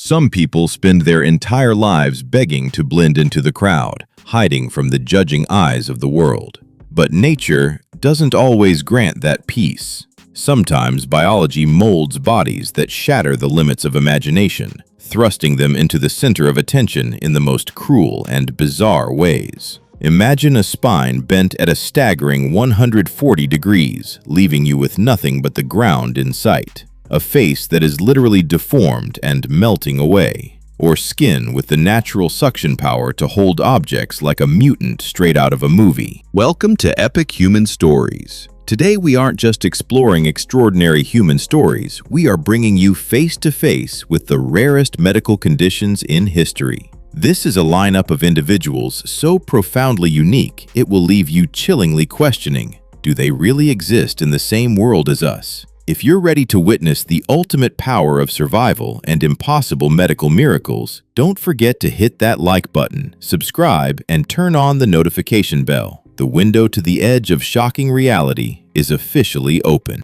Some people spend their entire lives begging to blend into the crowd, hiding from the judging eyes of the world. But nature doesn't always grant that peace. Sometimes biology molds bodies that shatter the limits of imagination, thrusting them into the center of attention in the most cruel and bizarre ways. Imagine a spine bent at a staggering 140 degrees, leaving you with nothing but the ground in sight. A face that is literally deformed and melting away. Or skin with the natural suction power to hold objects like a mutant straight out of a movie. Welcome to Epic Human Stories. Today we aren't just exploring extraordinary human stories, we are bringing you face to face with the rarest medical conditions in history. This is a lineup of individuals so profoundly unique, it will leave you chillingly questioning, do they really exist in the same world as us? If you're ready to witness the ultimate power of survival and impossible medical miracles, don't forget to hit that like button, subscribe, and turn on the notification bell. The window to the edge of shocking reality is officially open.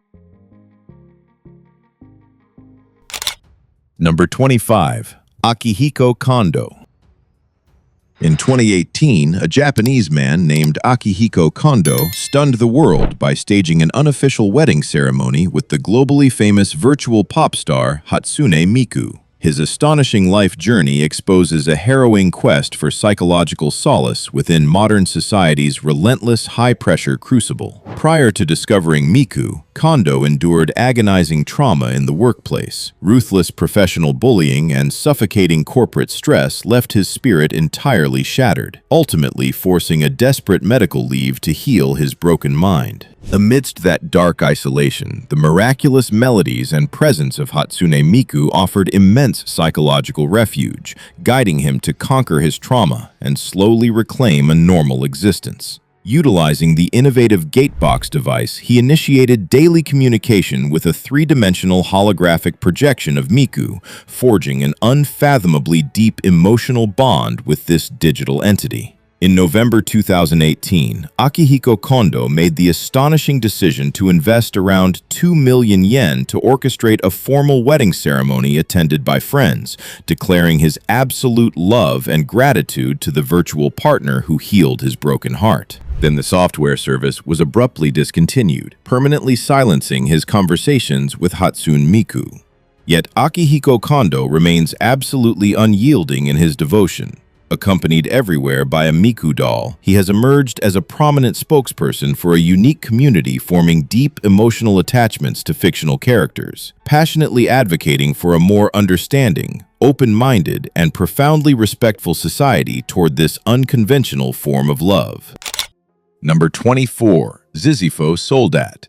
Number 25. Akihiko Kondo. In 2018, a Japanese man named Akihiko Kondo stunned the world by staging an unofficial wedding ceremony with the globally famous virtual pop star Hatsune Miku. His astonishing life journey exposes a harrowing quest for psychological solace within modern society's relentless high-pressure crucible. Prior to discovering Miku, Kondo endured agonizing trauma in the workplace. Ruthless professional bullying and suffocating corporate stress left his spirit entirely shattered, ultimately forcing a desperate medical leave to heal his broken mind. Amidst that dark isolation, the miraculous melodies and presence of Hatsune Miku offered immense psychological refuge, guiding him to conquer his trauma and slowly reclaim a normal existence. Utilizing the innovative Gatebox device, he initiated daily communication with a three-dimensional holographic projection of Miku, forging an unfathomably deep emotional bond with this digital entity. In November 2018, Akihiko Kondo made the astonishing decision to invest around 2 million yen to orchestrate a formal wedding ceremony attended by friends, declaring his absolute love and gratitude to the virtual partner who healed his broken heart. Then the software service was abruptly discontinued, permanently silencing his conversations with Hatsune Miku. Yet Akihiko Kondo remains absolutely unyielding in his devotion. Accompanied everywhere by a Miku doll, he has emerged as a prominent spokesperson for a unique community forming deep emotional attachments to fictional characters, passionately advocating for a more understanding, open-minded, and profoundly respectful society toward this unconventional form of love. Number 24. Zizipho Soldat.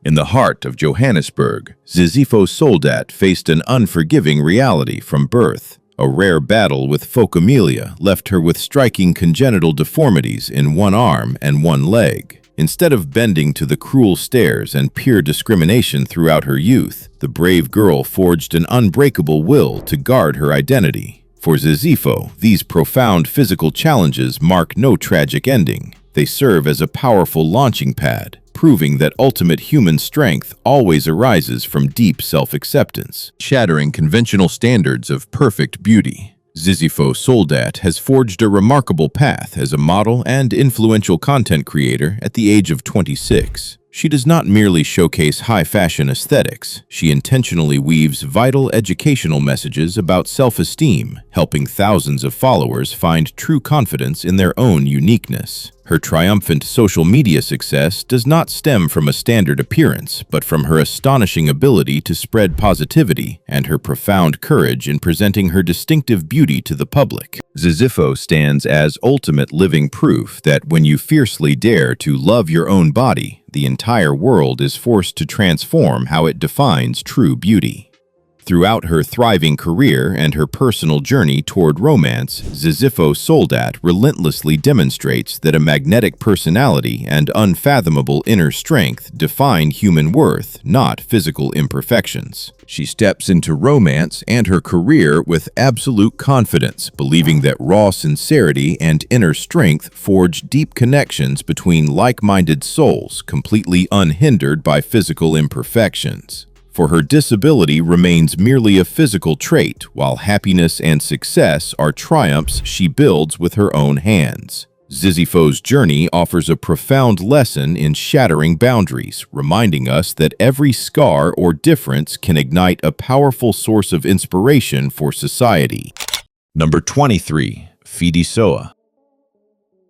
In the heart of Johannesburg, Zizipho Soldat faced an unforgiving reality from birth. A rare battle with Phocomelia left her with striking congenital deformities in one arm and one leg. Instead of bending to the cruel stares and peer discrimination throughout her youth, the brave girl forged an unbreakable will to guard her identity. For Zizipho, these profound physical challenges mark no tragic ending. They serve as a powerful launching pad, proving that ultimate human strength always arises from deep self-acceptance, shattering conventional standards of perfect beauty. Zizipho Soldat has forged a remarkable path as a model and influential content creator at the age of 26. She does not merely showcase high-fashion aesthetics, she intentionally weaves vital educational messages about self-esteem, helping thousands of followers find true confidence in their own uniqueness. Her triumphant social media success does not stem from a standard appearance, but from her astonishing ability to spread positivity and her profound courage in presenting her distinctive beauty to the public. Zizipho stands as ultimate living proof that when you fiercely dare to love your own body, the entire world is forced to transform how it defines true beauty. Throughout her thriving career and her personal journey toward romance, Zizipho Soldat relentlessly demonstrates that a magnetic personality and unfathomable inner strength define human worth, not physical imperfections. She steps into romance and her career with absolute confidence, believing that raw sincerity and inner strength forge deep connections between like-minded souls, completely unhindered by physical imperfections. for her disability remains merely a physical trait, while happiness and success are triumphs she builds with her own hands. Zizipho's journey offers a profound lesson in shattering boundaries, reminding us that every scar or difference can ignite a powerful source of inspiration for society. Number 23. Fidisoa.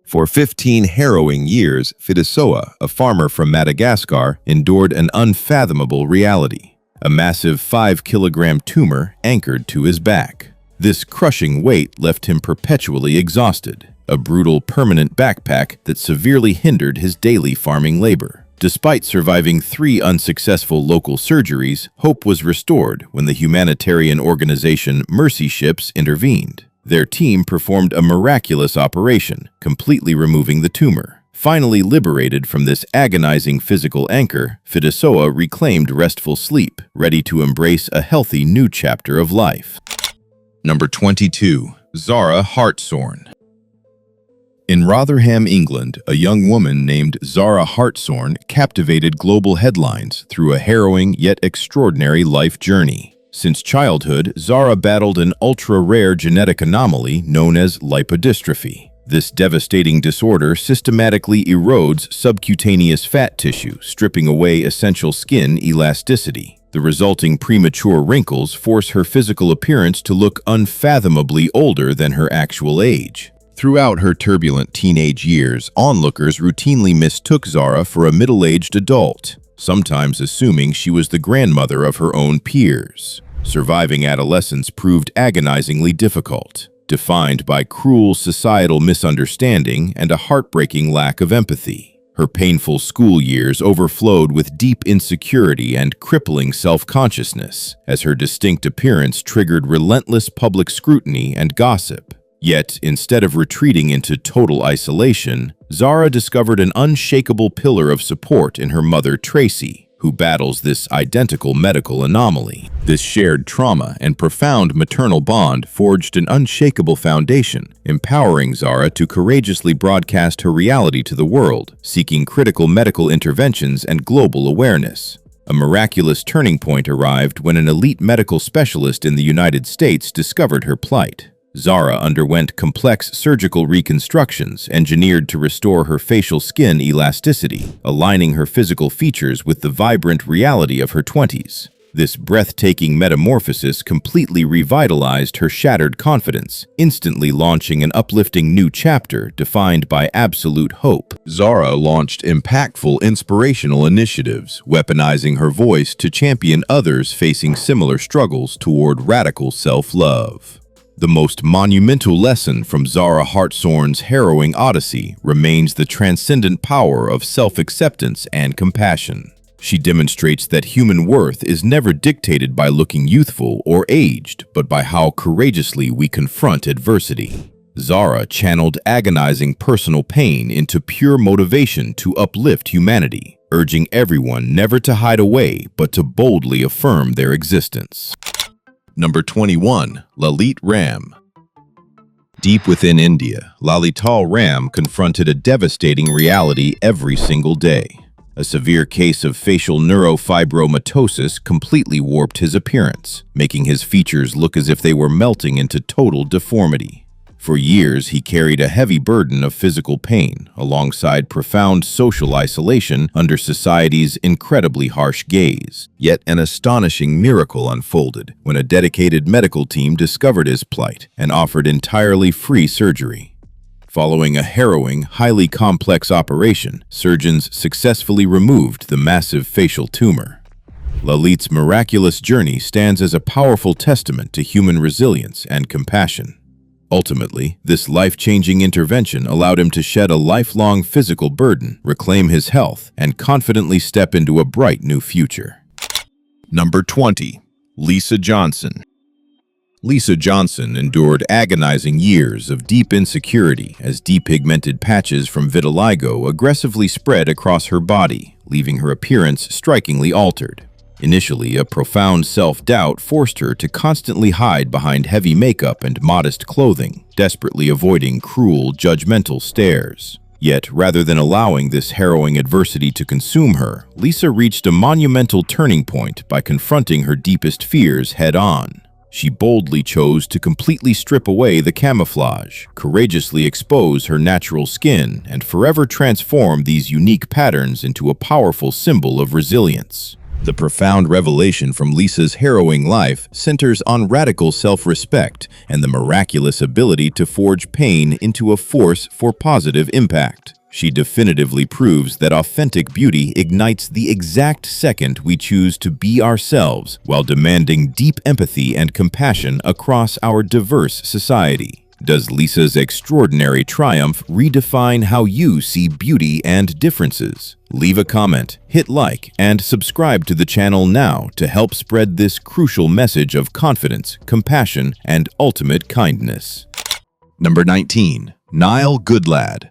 For 15 harrowing years, Fidisoa, a farmer from Madagascar, endured an unfathomable reality: a massive 5-kilogram tumor anchored to his back. This crushing weight left him perpetually exhausted, a brutal permanent backpack that severely hindered his daily farming labor. Despite surviving 3 unsuccessful local surgeries, hope was restored when the humanitarian organization Mercy Ships intervened. Their team performed a miraculous operation, completely removing the tumor. Finally liberated from this agonizing physical anchor, Fidisoa reclaimed restful sleep, ready to embrace a healthy new chapter of life. Number 22. Zara Hartshorn. In Rotherham, England, a young woman named Zara Hartshorn captivated global headlines through a harrowing yet extraordinary life journey. Since childhood, Zara battled an ultra-rare genetic anomaly known as lipodystrophy. This devastating disorder systematically erodes subcutaneous fat tissue, stripping away essential skin elasticity. The resulting premature wrinkles force her physical appearance to look unfathomably older than her actual age. Throughout her turbulent teenage years, onlookers routinely mistook Zara for a middle-aged adult, sometimes assuming she was the grandmother of her own peers. Surviving adolescence proved agonizingly difficult, defined by cruel societal misunderstanding and a heartbreaking lack of empathy. Her painful school years overflowed with deep insecurity and crippling self-consciousness, as her distinct appearance triggered relentless public scrutiny and gossip. Yet, instead of retreating into total isolation, Zara discovered an unshakable pillar of support in her mother Tracy, who battles this identical medical anomaly. This shared trauma and profound maternal bond forged an unshakable foundation, empowering Zara to courageously broadcast her reality to the world, seeking critical medical interventions and global awareness. A miraculous turning point arrived when an elite medical specialist in the United States discovered her plight. Zara underwent complex surgical reconstructions engineered to restore her facial skin elasticity, aligning her physical features with the vibrant reality of her 20s. This breathtaking metamorphosis completely revitalized her shattered confidence, instantly launching an uplifting new chapter defined by absolute hope. Zara launched impactful inspirational initiatives, weaponizing her voice to champion others facing similar struggles toward radical self-love. The most monumental lesson from Zara Hartshorn's harrowing odyssey remains the transcendent power of self-acceptance and compassion. She demonstrates that human worth is never dictated by looking youthful or aged, but by how courageously we confront adversity. Zara channeled agonizing personal pain into pure motivation to uplift humanity, urging everyone never to hide away but to boldly affirm their existence. Number 21. Lalit Ram. Deep within India, Lalit Ram confronted a devastating reality every single day. A severe case of facial neurofibromatosis completely warped his appearance, making his features look as if they were melting into total deformity. For years, he carried a heavy burden of physical pain, alongside profound social isolation under society's incredibly harsh gaze. Yet an astonishing miracle unfolded when a dedicated medical team discovered his plight and offered entirely free surgery. Following a harrowing, highly complex operation, surgeons successfully removed the massive facial tumor. Lalit's miraculous journey stands as a powerful testament to human resilience and compassion. Ultimately, this life-changing intervention allowed him to shed a lifelong physical burden, reclaim his health, and confidently step into a bright new future. Number 20. Lisa Johnson. Lisa Johnson endured agonizing years of deep insecurity as depigmented patches from vitiligo aggressively spread across her body, leaving her appearance strikingly altered. Initially, a profound self-doubt forced her to constantly hide behind heavy makeup and modest clothing, desperately avoiding cruel, judgmental stares. Yet, rather than allowing this harrowing adversity to consume her, Lisa reached a monumental turning point by confronting her deepest fears head-on. She boldly chose to completely strip away the camouflage, courageously expose her natural skin, and forever transform these unique patterns into a powerful symbol of resilience. The profound revelation from Lisa's harrowing life centers on radical self-respect and the miraculous ability to forge pain into a force for positive impact. She definitively proves that authentic beauty ignites the exact second we choose to be ourselves while demanding deep empathy and compassion across our diverse society. Does Lisa's extraordinary triumph redefine how you see beauty and differences? Leave a comment, hit like, and subscribe to the channel now to help spread this crucial message of confidence, compassion, and ultimate kindness. Number 19. Nile Goodlad.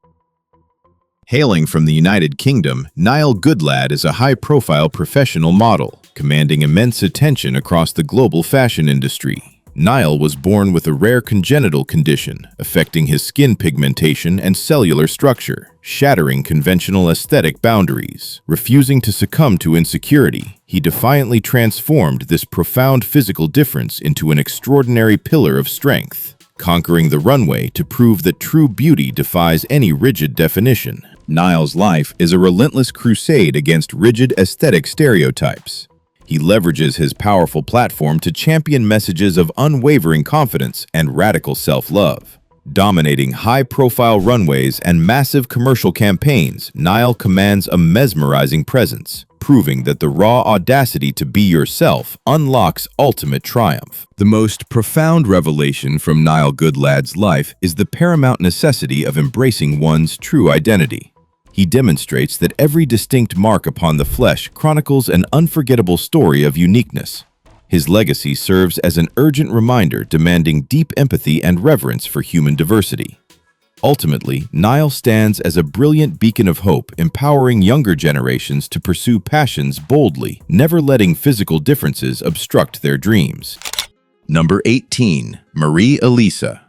Hailing from the United Kingdom, Nile Goodlad is a high-profile professional model, commanding immense attention across the global fashion industry. Nile was born with a rare congenital condition, affecting his skin pigmentation and cellular structure, shattering conventional aesthetic boundaries. Refusing to succumb to insecurity, he defiantly transformed this profound physical difference into an extraordinary pillar of strength, conquering the runway to prove that true beauty defies any rigid definition. Nile's life is a relentless crusade against rigid aesthetic stereotypes. He leverages his powerful platform to champion messages of unwavering confidence and radical self-love. Dominating high-profile runways and massive commercial campaigns, Nile commands a mesmerizing presence, proving that the raw audacity to be yourself unlocks ultimate triumph. The most profound revelation from Nile Goodlad's life is the paramount necessity of embracing one's true identity. He demonstrates that every distinct mark upon the flesh chronicles an unforgettable story of uniqueness. His legacy serves as an urgent reminder demanding deep empathy and reverence for human diversity. Ultimately, Nile stands as a brilliant beacon of hope, empowering younger generations to pursue passions boldly, never letting physical differences obstruct their dreams. Number 18. Marie Elisa.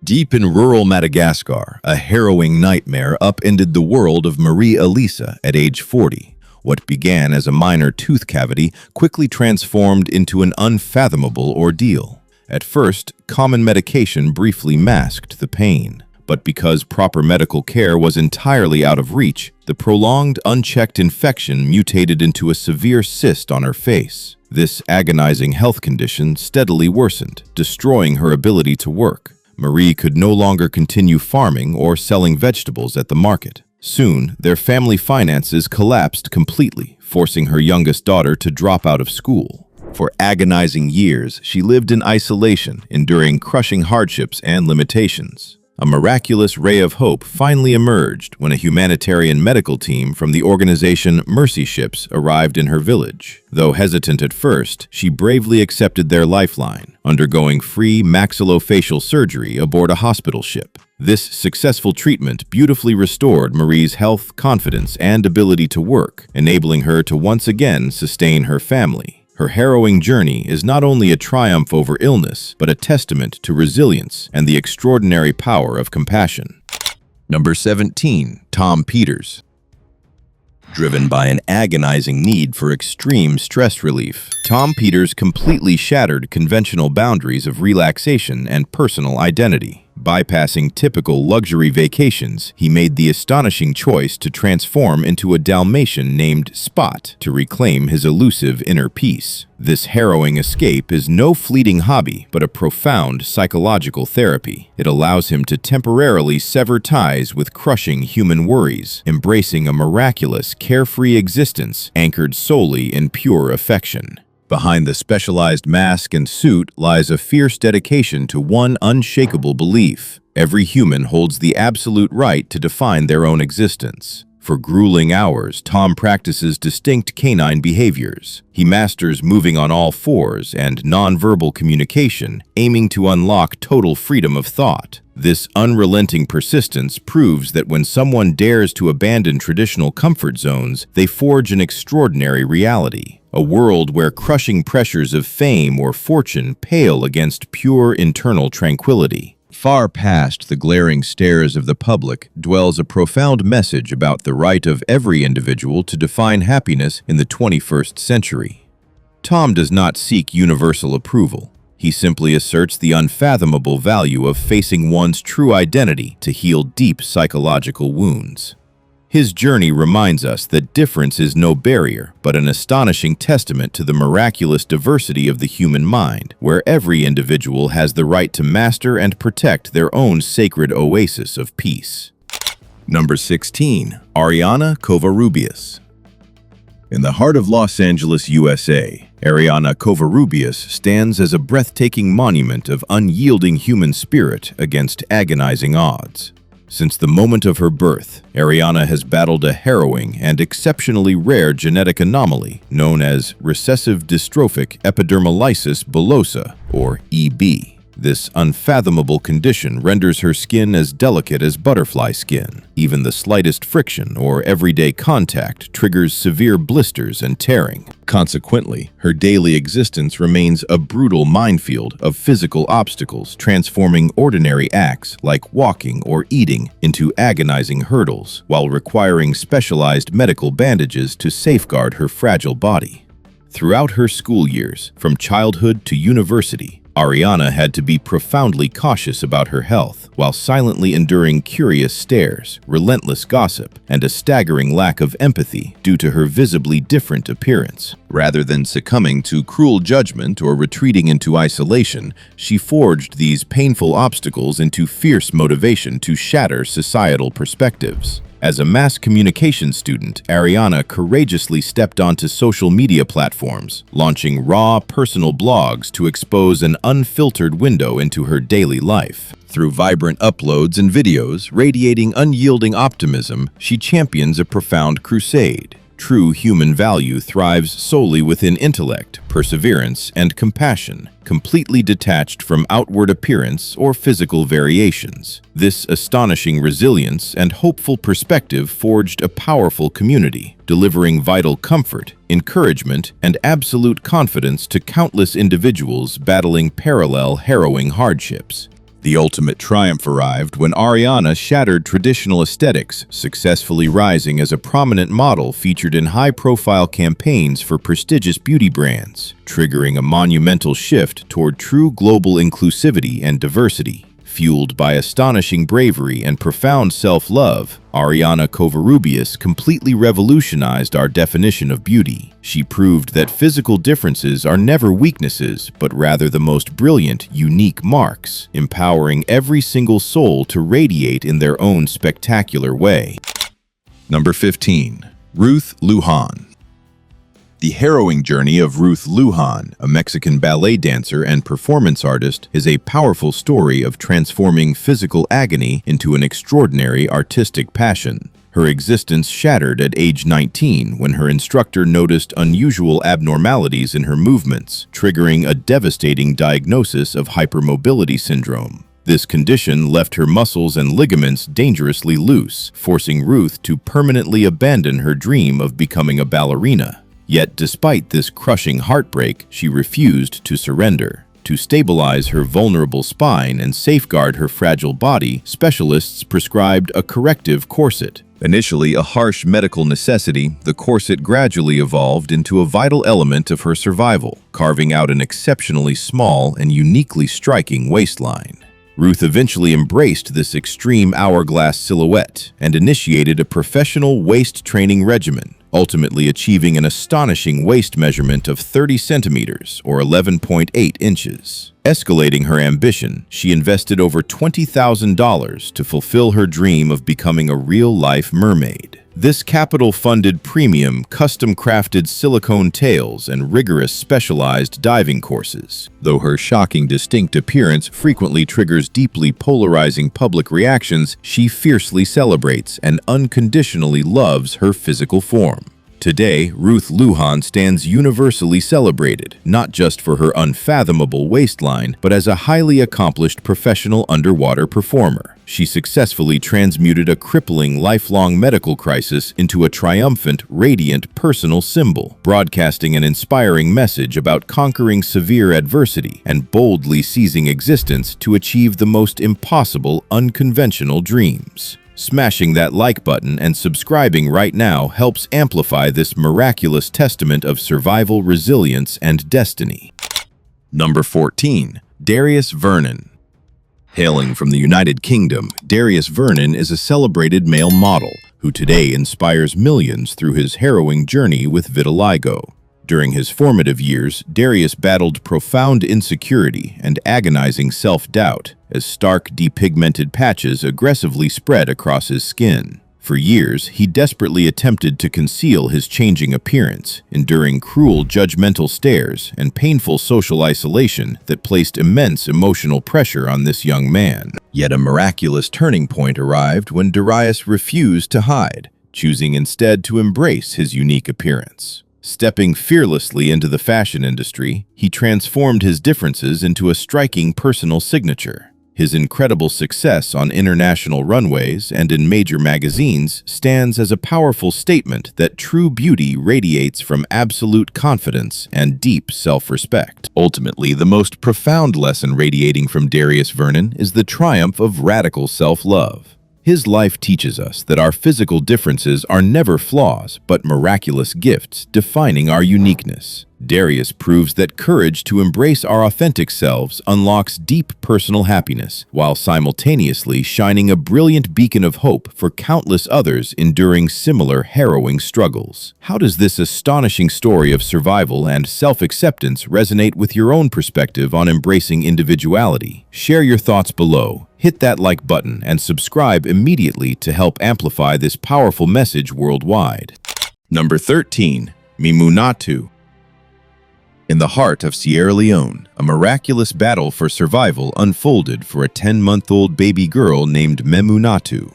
Deep in rural Madagascar, a harrowing nightmare upended the world of Marie Elisa at age 40. What began as a minor tooth cavity quickly transformed into an unfathomable ordeal. At first, common medication briefly masked the pain. But because proper medical care was entirely out of reach, the prolonged, unchecked infection mutated into a severe cyst on her face. This agonizing health condition steadily worsened, destroying her ability to work. Marie could no longer continue farming or selling vegetables at the market. Soon, their family finances collapsed completely, forcing her youngest daughter to drop out of school. For agonizing years, she lived in isolation, enduring crushing hardships and limitations. A miraculous ray of hope finally emerged when a humanitarian medical team from the organization Mercy Ships arrived in her village. Though hesitant at first, she bravely accepted their lifeline, undergoing free maxillofacial surgery aboard a hospital ship. This successful treatment beautifully restored Marie's health, confidence, and ability to work, enabling her to once again sustain her family. Her harrowing journey is not only a triumph over illness, but a testament to resilience and the extraordinary power of compassion. Number 17. Tom Peters. Driven by an agonizing need for extreme stress relief, Tom Peters completely shattered conventional boundaries of relaxation and personal identity. Bypassing typical luxury vacations, he made the astonishing choice to transform into a Dalmatian named Spot to reclaim his elusive inner peace. This harrowing escape is no fleeting hobby, but a profound psychological therapy. It allows him to temporarily sever ties with crushing human worries, embracing a miraculous, carefree existence anchored solely in pure affection. Behind the specialized mask and suit lies a fierce dedication to one unshakable belief: every human holds the absolute right to define their own existence. For grueling hours, Tom practices distinct canine behaviors. He masters moving on all fours and nonverbal communication, aiming to unlock total freedom of thought. This unrelenting persistence proves that when someone dares to abandon traditional comfort zones, they forge an extraordinary reality. A world where crushing pressures of fame or fortune pale against pure internal tranquility. Far past the glaring stares of the public dwells a profound message about the right of every individual to define happiness in the 21st century. Tom does not seek universal approval. He simply asserts the unfathomable value of facing one's true identity to heal deep psychological wounds. His journey reminds us that difference is no barrier, but an astonishing testament to the miraculous diversity of the human mind, where every individual has the right to master and protect their own sacred oasis of peace. Number 16. Ariana Covarrubias. In the heart of Los Angeles, USA, Ariana Covarrubias stands as a breathtaking monument of unyielding human spirit against agonizing odds. Since the moment of her birth, Ariana has battled a harrowing and exceptionally rare genetic anomaly known as recessive dystrophic epidermolysis bullosa, or EB. This unfathomable condition renders her skin as delicate as butterfly skin. Even the slightest friction or everyday contact triggers severe blisters and tearing. Consequently, her daily existence remains a brutal minefield of physical obstacles, transforming ordinary acts like walking or eating into agonizing hurdles, while requiring specialized medical bandages to safeguard her fragile body. Throughout her school years, from childhood to university, Ariana had to be profoundly cautious about her health, while silently enduring curious stares, relentless gossip, and a staggering lack of empathy due to her visibly different appearance. Rather than succumbing to cruel judgment or retreating into isolation, she forged these painful obstacles into fierce motivation to shatter societal perspectives. As a mass communication student, Ariana courageously stepped onto social media platforms, launching raw, personal blogs to expose an unfiltered window into her daily life. Through vibrant uploads and videos radiating unyielding optimism, she champions a profound crusade. True human value thrives solely within intellect, perseverance, and compassion, completely detached from outward appearance or physical variations. This astonishing resilience and hopeful perspective forged a powerful community, delivering vital comfort, encouragement, and absolute confidence to countless individuals battling parallel harrowing hardships. The ultimate triumph arrived when Ariana shattered traditional aesthetics, successfully rising as a prominent model featured in high-profile campaigns for prestigious beauty brands, triggering a monumental shift toward true global inclusivity and diversity. Fueled by astonishing bravery and profound self-love, Ariana Covarrubias completely revolutionized our definition of beauty. She proved that physical differences are never weaknesses, but rather the most brilliant, unique marks, empowering every single soul to radiate in their own spectacular way. Number 15. Ruth Lujan. The harrowing journey of Ruth Lujan, a Mexican ballet dancer and performance artist, is a powerful story of transforming physical agony into an extraordinary artistic passion. Her existence shattered at age 19 when her instructor noticed unusual abnormalities in her movements, triggering a devastating diagnosis of hypermobility syndrome. This condition left her muscles and ligaments dangerously loose, forcing Ruth to permanently abandon her dream of becoming a ballerina. Yet despite this crushing heartbreak, she refused to surrender. To stabilize her vulnerable spine and safeguard her fragile body, specialists prescribed a corrective corset. Initially a harsh medical necessity, the corset gradually evolved into a vital element of her survival, carving out an exceptionally small and uniquely striking waistline. Ruth eventually embraced this extreme hourglass silhouette and initiated a professional waist training regimen, ultimately achieving an astonishing waist measurement of 30 centimeters or 11.8 inches. Escalating her ambition, she invested over $20,000 to fulfill her dream of becoming a real-life mermaid. This capital-funded premium, custom-crafted silicone tails and rigorous specialized diving courses. Though her shocking distinct appearance frequently triggers deeply polarizing public reactions, she fiercely celebrates and unconditionally loves her physical form. Today, Ruth Lujan stands universally celebrated, not just for her unfathomable waistline, but as a highly accomplished professional underwater performer. she successfully transmuted a crippling, lifelong medical crisis into a triumphant, radiant personal symbol, broadcasting an inspiring message about conquering severe adversity and boldly seizing existence to achieve the most impossible, unconventional dreams. Smashing that like button and subscribing right now helps amplify this miraculous testament of survival, resilience, and destiny. Number 14. Darius Vernon. Hailing from the United Kingdom, Darius Vernon is a celebrated male model who today inspires millions through his harrowing journey with vitiligo. During his formative years, Darius battled profound insecurity and agonizing self-doubt as stark, depigmented patches aggressively spread across his skin. For years, he desperately attempted to conceal his changing appearance, enduring cruel, judgmental stares and painful social isolation that placed immense emotional pressure on this young man. Yet a miraculous turning point arrived when Darius refused to hide, choosing instead to embrace his unique appearance. Stepping fearlessly into the fashion industry, he transformed his differences into a striking personal signature. His incredible success on international runways and in major magazines stands as a powerful statement that true beauty radiates from absolute confidence and deep self-respect. Ultimately, the most profound lesson radiating from Darius Vernon is the triumph of radical self-love. His life teaches us that our physical differences are never flaws, but miraculous gifts defining our uniqueness. Darius proves that courage to embrace our authentic selves unlocks deep personal happiness, while simultaneously shining a brilliant beacon of hope for countless others enduring similar harrowing struggles. How does this astonishing story of survival and self-acceptance resonate with your own perspective on embracing individuality? Share your thoughts below. Hit that like button and subscribe immediately to help amplify this powerful message worldwide. Number 13. Memunatu. In the heart of Sierra Leone, a miraculous battle for survival unfolded for a 10-month-old baby girl named Memunatu.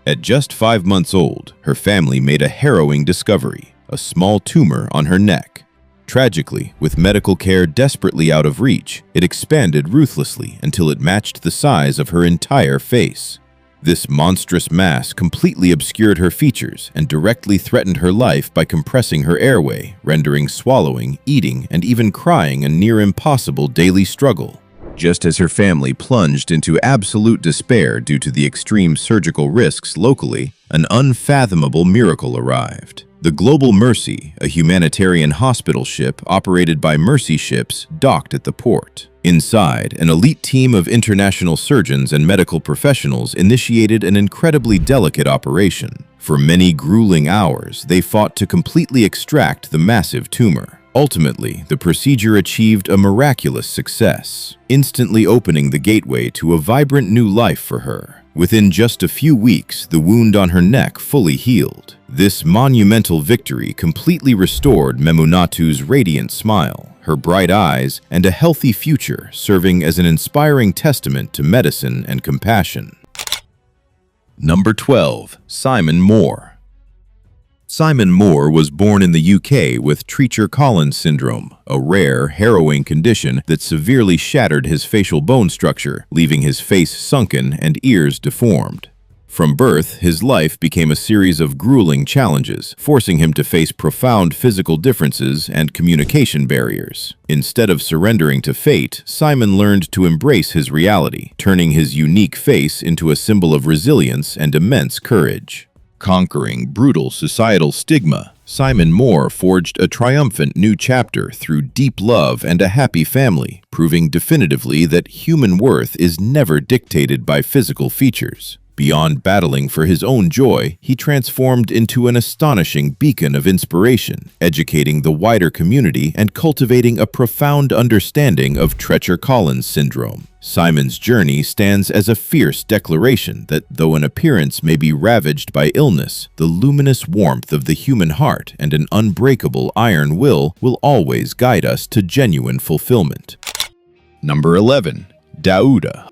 At just 5 months old, her family made a harrowing discovery: a small tumor on her neck. Tragically, with medical care desperately out of reach, it expanded ruthlessly until it matched the size of her entire face. This monstrous mass completely obscured her features and directly threatened her life by compressing her airway, rendering swallowing, eating, and even crying a near-impossible daily struggle. Just as her family plunged into absolute despair due to the extreme surgical risks locally, an unfathomable miracle arrived. The Global Mercy, a humanitarian hospital ship operated by Mercy Ships, docked at the port. Inside, an elite team of international surgeons and medical professionals initiated an incredibly delicate operation. For many grueling hours, they fought to completely extract the massive tumor. Ultimately, the procedure achieved a miraculous success, instantly opening the gateway to a vibrant new life for her. Within just a few weeks, the wound on her neck fully healed. This monumental victory completely restored Memunatu's radiant smile, her bright eyes, and a healthy future, serving as an inspiring testament to medicine and compassion. Number 12. Simon Moore. Simon Moore was born in the UK with Treacher-Collins syndrome, a rare, harrowing condition that severely shattered his facial bone structure, leaving his face sunken and ears deformed. From birth, his life became a series of grueling challenges, forcing him to face profound physical differences and communication barriers. Instead of surrendering to fate, Simon learned to embrace his reality, turning his unique face into a symbol of resilience and immense courage. Conquering brutal societal stigma, Simon Moore forged a triumphant new chapter through deep love and a happy family, proving definitively that human worth is never dictated by physical features. Beyond battling for his own joy, he transformed into an astonishing beacon of inspiration, educating the wider community and cultivating a profound understanding of Treacher-Collins syndrome. Simon's journey stands as a fierce declaration that though an appearance may be ravaged by illness, the luminous warmth of the human heart and an unbreakable iron will always guide us to genuine fulfillment. Number 11. Daouda.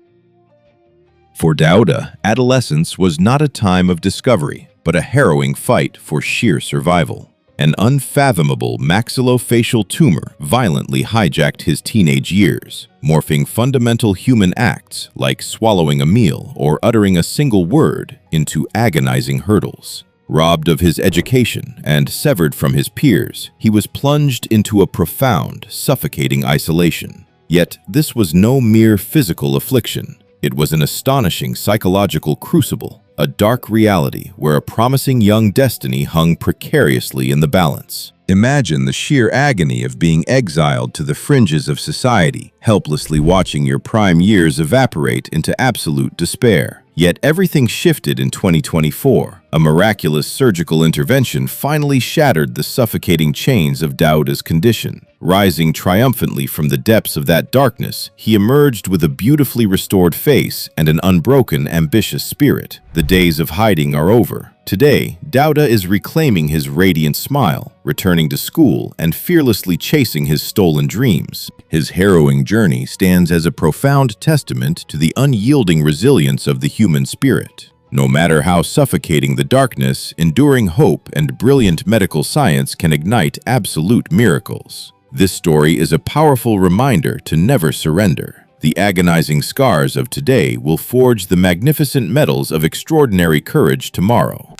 For Daouda, adolescence was not a time of discovery, but a harrowing fight for sheer survival. An unfathomable maxillofacial tumor violently hijacked his teenage years, morphing fundamental human acts like swallowing a meal or uttering a single word into agonizing hurdles. Robbed of his education and severed from his peers, he was plunged into a profound, suffocating isolation. Yet this was no mere physical affliction. It was an astonishing psychological crucible, a dark reality where a promising young destiny hung precariously in the balance. Imagine the sheer agony of being exiled to the fringes of society, helplessly watching your prime years evaporate into absolute despair. Yet everything shifted in 2024. A miraculous surgical intervention finally shattered the suffocating chains of Daouda's condition. Rising triumphantly from the depths of that darkness, he emerged with a beautifully restored face and an unbroken, ambitious spirit. The days of hiding are over. Today, Daouda is reclaiming his radiant smile, returning to school, and fearlessly chasing his stolen dreams. His harrowing journey stands as a profound testament to the unyielding resilience of the human spirit. No matter how suffocating the darkness, enduring hope and brilliant medical science can ignite absolute miracles. This story is a powerful reminder to never surrender. The agonizing scars of today will forge the magnificent metals of extraordinary courage tomorrow.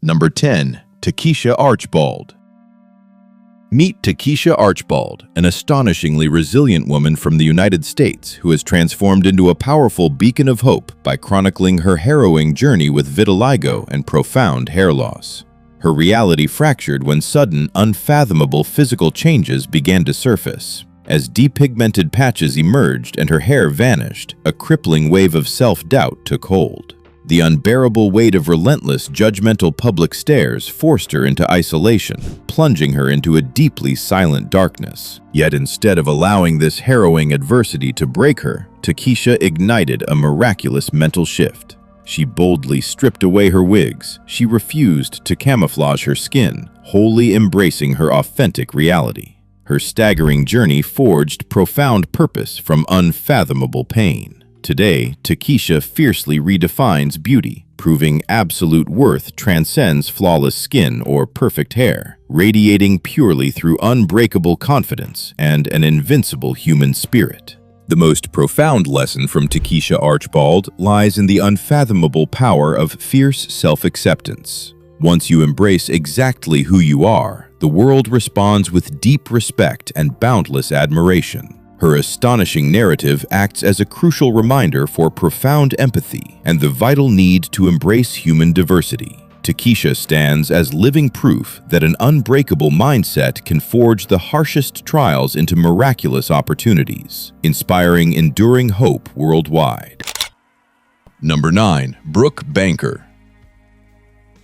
Number 10. Takeisha Archbald. Meet Takeisha Archbald, an astonishingly resilient woman from the United States who has transformed into a powerful beacon of hope by chronicling her harrowing journey with vitiligo and profound hair loss. Her reality fractured when sudden, unfathomable physical changes began to surface. As depigmented patches emerged and her hair vanished, a crippling wave of self-doubt took hold. The unbearable weight of relentless, judgmental public stares forced her into isolation, plunging her into a deeply silent darkness. Yet instead of allowing this harrowing adversity to break her, Takeisha ignited a miraculous mental shift. She boldly stripped away her wigs. She refused to camouflage her skin, wholly embracing her authentic reality. Her staggering journey forged profound purpose from unfathomable pain. Today, Takeisha fiercely redefines beauty, proving absolute worth transcends flawless skin or perfect hair, radiating purely through unbreakable confidence and an invincible human spirit. The most profound lesson from Takeisha Archbald lies in the unfathomable power of fierce self-acceptance. Once you embrace exactly who you are, the world responds with deep respect and boundless admiration. Her astonishing narrative acts as a crucial reminder for profound empathy and the vital need to embrace human diversity. Takeisha stands as living proof that an unbreakable mindset can forge the harshest trials into miraculous opportunities, inspiring enduring hope worldwide. Number 9. Brooke Banker.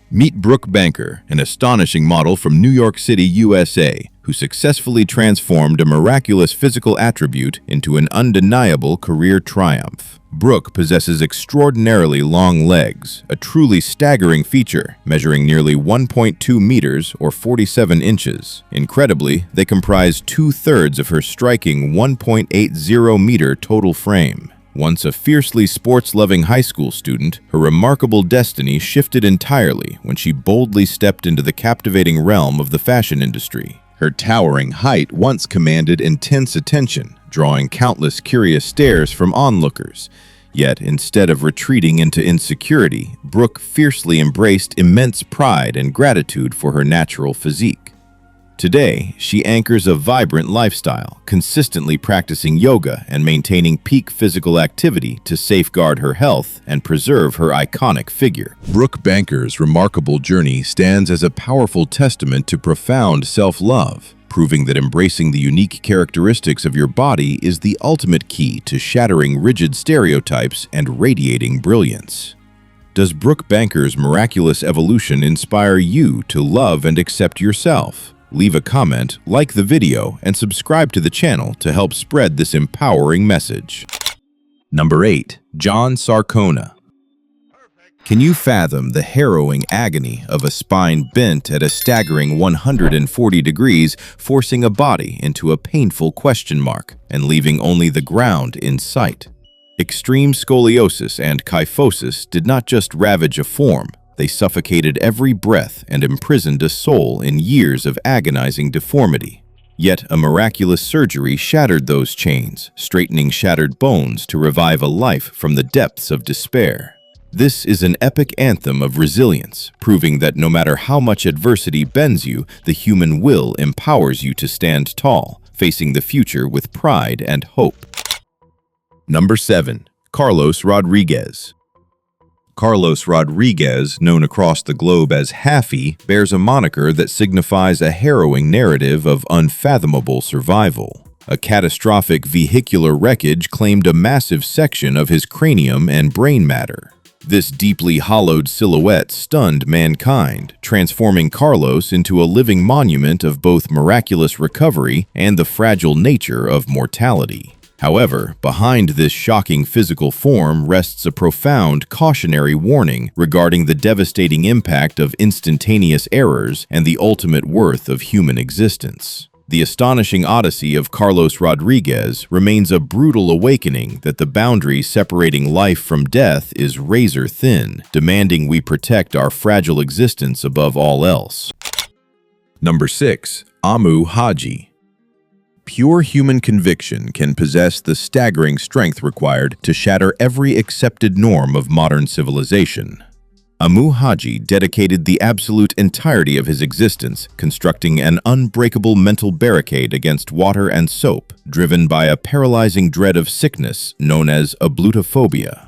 Meet Brooke Banker, an astonishing model from New York City, USA, who successfully transformed a miraculous physical attribute into an undeniable career triumph. Brooke possesses extraordinarily long legs, a truly staggering feature, measuring nearly 1.2 meters or 47 inches. Incredibly, they comprise 2/3 of her striking 1.80-meter total frame. Once a fiercely sports-loving high school student, her remarkable destiny shifted entirely when she boldly stepped into the captivating realm of the fashion industry. Her towering height once commanded intense attention, drawing countless curious stares from onlookers. Yet, instead of retreating into insecurity, Brooke fiercely embraced immense pride and gratitude for her natural physique. Today, she anchors a vibrant lifestyle, consistently practicing yoga and maintaining peak physical activity to safeguard her health and preserve her iconic figure. Brooke Banker's remarkable journey stands as a powerful testament to profound self-love, proving that embracing the unique characteristics of your body is the ultimate key to shattering rigid stereotypes and radiating brilliance. Does Brooke Banker's miraculous evolution inspire you to love and accept yourself? Leave a comment, like the video, and subscribe to the channel to help spread this empowering message. Number 8. John Sarcona. Can you fathom the harrowing agony of a spine bent at a staggering 140 degrees, forcing a body into a painful question mark and leaving only the ground in sight? Extreme scoliosis and kyphosis did not just ravage a form, They suffocated every breath and imprisoned a soul in years of agonizing deformity. Yet a miraculous surgery shattered those chains, straightening shattered bones to revive a life from the depths of despair. This is an epic anthem of resilience, proving that no matter how much adversity bends you, the human will empowers you to stand tall, facing the future with pride and hope. Number 7. Carlos Rodriguez. Carlos Rodriguez, known across the globe as Haffy, bears a moniker that signifies a harrowing narrative of unfathomable survival. A catastrophic vehicular wreckage claimed a massive section of his cranium and brain matter. This deeply hollowed silhouette stunned mankind, transforming Carlos into a living monument of both miraculous recovery and the fragile nature of mortality. However, behind this shocking physical form rests a profound cautionary warning regarding the devastating impact of instantaneous errors and the ultimate worth of human existence. The astonishing odyssey of Carlos Rodriguez remains a brutal awakening that the boundary separating life from death is razor thin, demanding we protect our fragile existence above all else. Number 6. Amu Haji. Pure human conviction can possess the staggering strength required to shatter every accepted norm of modern civilization. Amu Haji dedicated the absolute entirety of his existence constructing an unbreakable mental barricade against water and soap, driven by a paralyzing dread of sickness known as ablutophobia.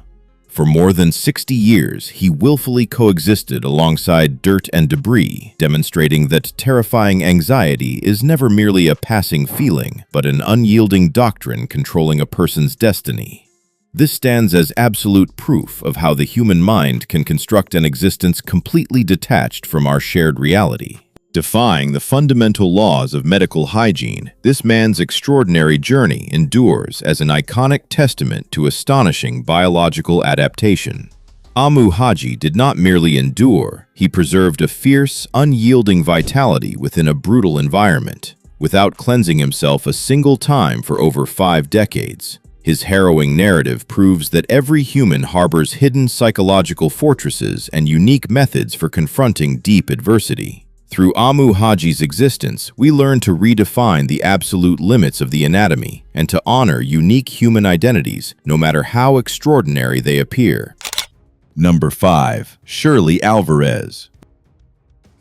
For more than 60 years, he willfully coexisted alongside dirt and debris, demonstrating that terrifying anxiety is never merely a passing feeling, but an unyielding doctrine controlling a person's destiny. This stands as absolute proof of how the human mind can construct an existence completely detached from our shared reality. Defying the fundamental laws of medical hygiene, this man's extraordinary journey endures as an iconic testament to astonishing biological adaptation. Amu Haji did not merely endure, he preserved a fierce, unyielding vitality within a brutal environment, without cleansing himself a single time for over 5 decades. His harrowing narrative proves that every human harbors hidden psychological fortresses and unique methods for confronting deep adversity. Through Amu Haji's existence, we learn to redefine the absolute limits of the anatomy and to honor unique human identities, no matter how extraordinary they appear. Number 5. Shirley Alvarez.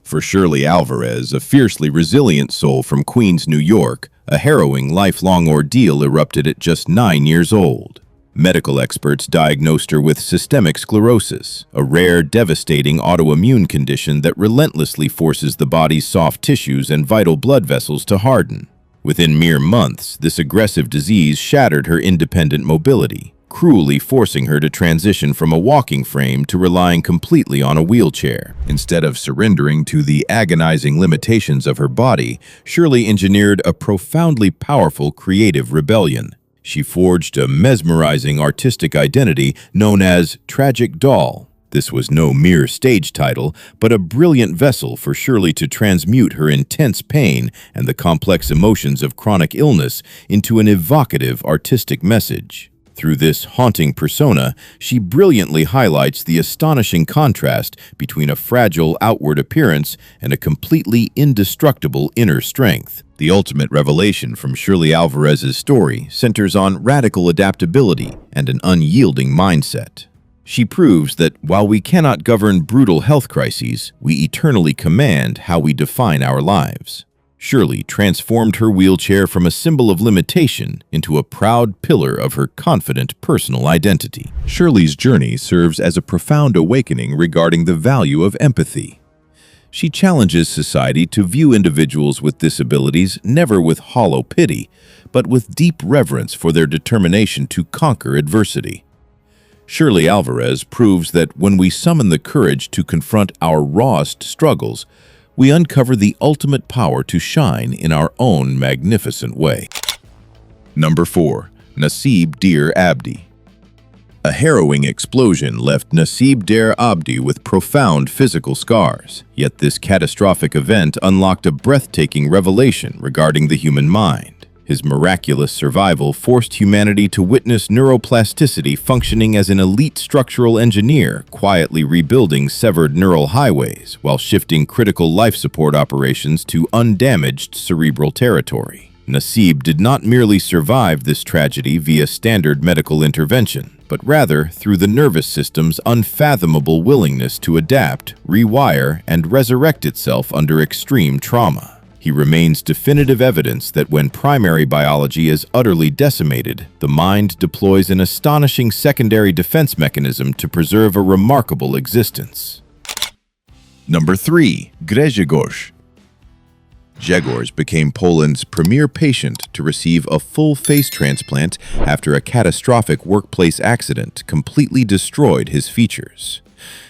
For Shirley Alvarez, a fiercely resilient soul from Queens, New York, a harrowing lifelong ordeal erupted at just 9 years old. Medical experts diagnosed her with systemic sclerosis, a rare, devastating autoimmune condition that relentlessly forces the body's soft tissues and vital blood vessels to harden. Within mere months, this aggressive disease shattered her independent mobility, cruelly forcing her to transition from a walking frame to relying completely on a wheelchair. Instead of surrendering to the agonizing limitations of her body, Shirley engineered a profoundly powerful creative rebellion. She forged a mesmerizing artistic identity known as Tragic Doll. This was no mere stage title, but a brilliant vessel for Shirley to transmute her intense pain and the complex emotions of chronic illness into an evocative artistic message. Through this haunting persona, she brilliantly highlights the astonishing contrast between a fragile outward appearance and a completely indestructible inner strength. The ultimate revelation from Shirley Alvarez's story centers on radical adaptability and an unyielding mindset. She proves that while we cannot govern brutal health crises, we eternally command how we define our lives. Shirley transformed her wheelchair from a symbol of limitation into a proud pillar of her confident personal identity. Shirley's journey serves as a profound awakening regarding the value of empathy. She challenges society to view individuals with disabilities never with hollow pity, but with deep reverence for their determination to conquer adversity. Shirley Alvarez proves that when we summon the courage to confront our rawest struggles, we uncover the ultimate power to shine in our own magnificent way. Number 4. Nasib Deir Abdi. A harrowing explosion left Nasib Deir Abdi with profound physical scars, yet this catastrophic event unlocked a breathtaking revelation regarding the human mind. His miraculous survival forced humanity to witness neuroplasticity functioning as an elite structural engineer, quietly rebuilding severed neural highways while shifting critical life support operations to undamaged cerebral territory. Nasib did not merely survive this tragedy via standard medical intervention, but rather through the nervous system's unfathomable willingness to adapt, rewire, and resurrect itself under extreme trauma. He remains definitive evidence that when primary biology is utterly decimated, the mind deploys an astonishing secondary defense mechanism to preserve a remarkable existence. Number 3. Grzegorz. Grzegorz became Poland's premier patient to receive a full face transplant after a catastrophic workplace accident completely destroyed his features.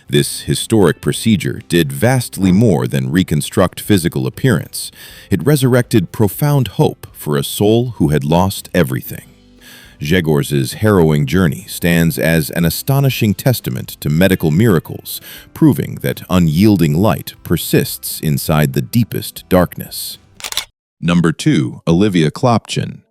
This historic procedure did vastly more than reconstruct physical appearance. It resurrected profound hope for a soul who had lost everything. Grzegorz's harrowing journey stands as an astonishing testament to medical miracles, proving that unyielding light persists inside the deepest darkness. Number 2. Olivia Klopchin.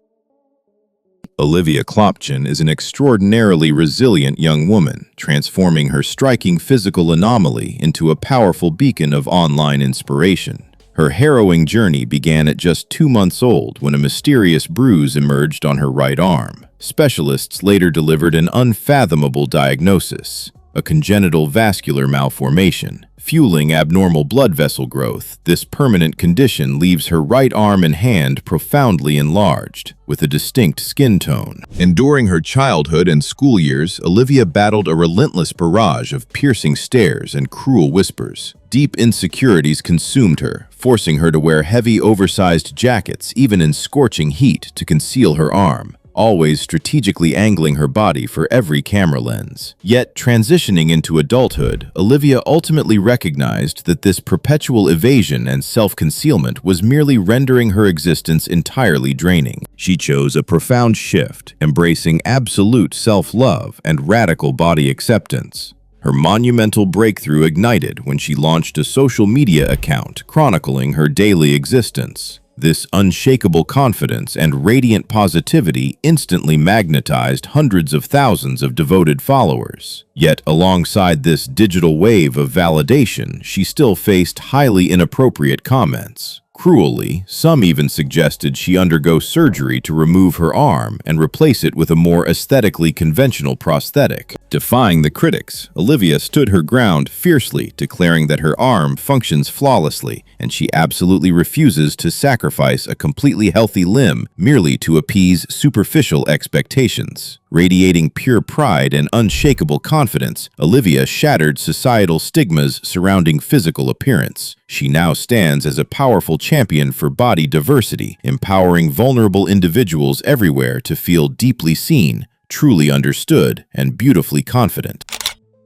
Olivia Klopchin is an extraordinarily resilient young woman, transforming her striking physical anomaly into a powerful beacon of online inspiration. Her harrowing journey began at just 2 months old when a mysterious bruise emerged on her right arm. Specialists later delivered an unfathomable diagnosis: a congenital vascular malformation. Fueling abnormal blood vessel growth, this permanent condition leaves her right arm and hand profoundly enlarged, with a distinct skin tone. Enduring her childhood and school years, Olivia battled a relentless barrage of piercing stares and cruel whispers. Deep insecurities consumed her, forcing her to wear heavy, oversized jackets, even in scorching heat, to conceal her arm, always strategically angling her body for every camera lens. Yet, transitioning into adulthood, Olivia ultimately recognized that this perpetual evasion and self-concealment was merely rendering her existence entirely draining. She chose a profound shift, embracing absolute self-love and radical body acceptance. Her monumental breakthrough ignited when she launched a social media account chronicling her daily existence. This unshakable confidence and radiant positivity instantly magnetized hundreds of thousands of devoted followers. Yet, alongside this digital wave of validation, she still faced highly inappropriate comments. Cruelly, some even suggested she undergo surgery to remove her arm and replace it with a more aesthetically conventional prosthetic. Defying the critics, Olivia stood her ground fiercely, declaring that her arm functions flawlessly and she absolutely refuses to sacrifice a completely healthy limb merely to appease superficial expectations. Radiating pure pride and unshakable confidence, Olivia shattered societal stigmas surrounding physical appearance. She now stands as a powerful champion for body diversity, empowering vulnerable individuals everywhere to feel deeply seen, truly understood, and beautifully confident.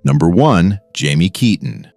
Number 1. Jaime Keeton.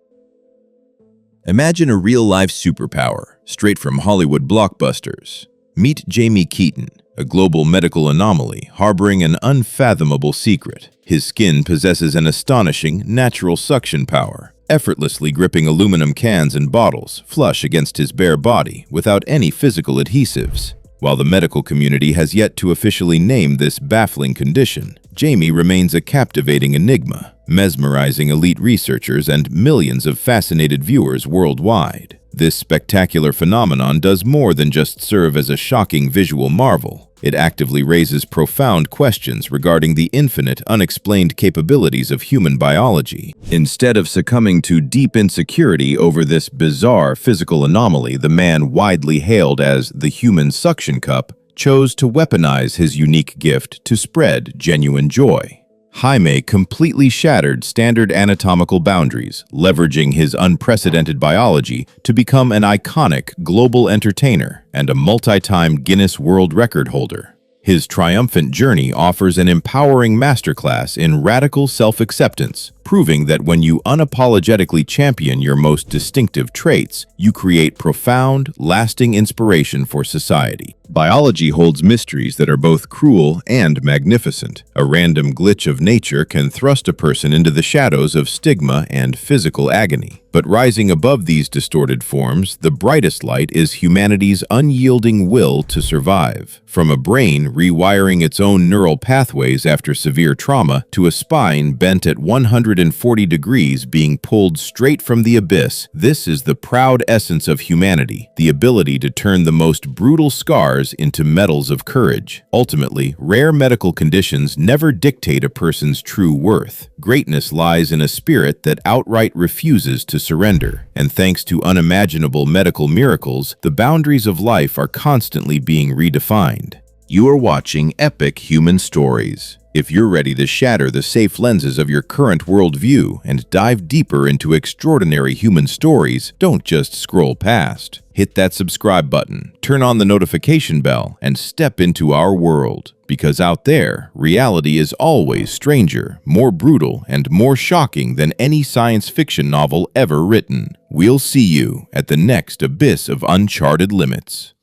Imagine a real-life superpower, straight from Hollywood blockbusters. Meet Jaime Keeton, a global medical anomaly harboring an unfathomable secret. His skin possesses an astonishing, natural suction power, effortlessly gripping aluminum cans and bottles flush against his bare body without any physical adhesives. While the medical community has yet to officially name this baffling condition, Jaime remains a captivating enigma, mesmerizing elite researchers and millions of fascinated viewers worldwide. This spectacular phenomenon does more than just serve as a shocking visual marvel. It actively raises profound questions regarding the infinite, unexplained capabilities of human biology. Instead of succumbing to deep insecurity over this bizarre physical anomaly, the man widely hailed as the human suction cup chose to weaponize his unique gift to spread genuine joy. Jaime completely shattered standard anatomical boundaries, leveraging his unprecedented biology to become an iconic global entertainer and a multi-time Guinness World Record holder. His triumphant journey offers an empowering masterclass in radical self-acceptance, proving that when you unapologetically champion your most distinctive traits, you create profound, lasting inspiration for society. Biology holds mysteries that are both cruel and magnificent. A random glitch of nature can thrust a person into the shadows of stigma and physical agony. But rising above these distorted forms, the brightest light is humanity's unyielding will to survive. From a brain rewiring its own neural pathways after severe trauma, to a spine bent at 140 degrees being pulled straight from the abyss, this is the proud essence of humanity, the ability to turn the most brutal scars into medals of courage. Ultimately, rare medical conditions never dictate a person's true worth. Greatness lies in a spirit that outright refuses to surrender. And thanks to unimaginable medical miracles, the boundaries of life are constantly being redefined. You are watching epic human stories. If you're ready to shatter the safe lenses of your current worldview and dive deeper into extraordinary human stories, don't just scroll past. Hit that subscribe button, turn on the notification bell, and step into our world. Because out there, reality is always stranger, more brutal, and more shocking than any science fiction novel ever written. We'll see you at the next abyss of uncharted limits.